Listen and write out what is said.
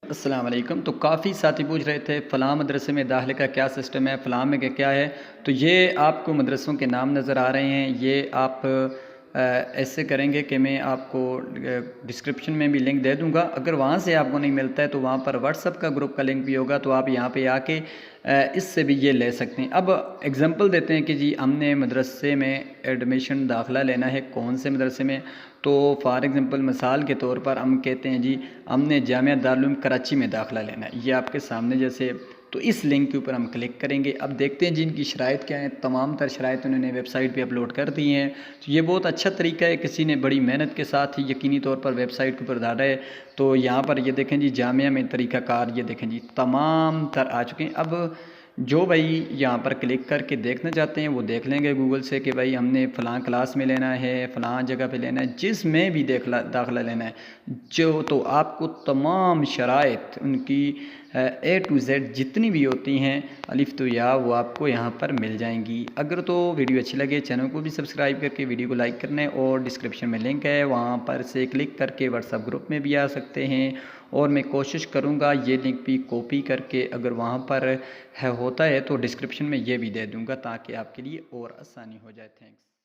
अस्सलाम वालेकुम। तो काफ़ी साथी पूछ रहे थे फ़लाँ मदरसे में दाखिले का क्या सिस्टम है, फ़लाँ में क्या है। तो ये आपको मदरसों के नाम नज़र आ रहे हैं। ये आप ऐसे करेंगे कि मैं आपको डिस्क्रिप्शन में भी लिंक दे दूँगा। अगर वहाँ से आपको नहीं मिलता है तो वहाँ पर व्हाट्सएप का ग्रुप का लिंक भी होगा, तो आप यहाँ पे आके इससे भी ये ले सकते हैं। अब एग्ज़ाम्पल देते हैं कि जी हमने मदरसे में एडमिशन दाखिला लेना है, कौन से मदरसे में। तो फ़ॉर एग्ज़ाम्पल मिसाल के तौर पर हम कहते हैं जी हमने जामिया दारुल उलूम कराची में दाखिला लेना है। ये आपके सामने जैसे, तो इस लिंक के ऊपर हम क्लिक करेंगे। अब देखते हैं जी इनकी शराइत क्या है। तमाम तर शराइत उन्होंने वेबसाइट पे अपलोड कर दी हैं। तो ये बहुत अच्छा तरीका है, किसी ने बड़ी मेहनत के साथ ही यकीनी तौर पर वेबसाइट के ऊपर डाला है। तो यहाँ पर ये देखें जी जामिया में तरीक़ाकार, ये देखें जी तमाम तर आ चुके हैं। अब जो भाई यहाँ पर क्लिक करके देखना चाहते हैं वो देख लेंगे गूगल से कि भाई हमने फ़लाँ क्लास में लेना है, फ़लाँ जगह पे लेना है, जिसमें भी दाखिला लेना है। जो तो आपको तमाम शराइत उनकी ए टू ज़ेड जितनी भी होती हैं अलिफ़ तो या, वो आपको यहाँ पर मिल जाएंगी। अगर तो वीडियो अच्छी लगे चैनल को भी सब्सक्राइब करके वीडियो को लाइक करना है, और डिस्क्रिप्शन में लिंक है वहाँ पर से क्लिक करके व्हाट्सएप ग्रुप में भी आ सकते हैं। और मैं कोशिश करूँगा ये लिंक भी कॉपी करके, अगर वहाँ पर है होता है तो डिस्क्रिप्शन में ये भी दे दूँगा, ताकि आपके लिए और आसानी हो जाए। थैंक्स।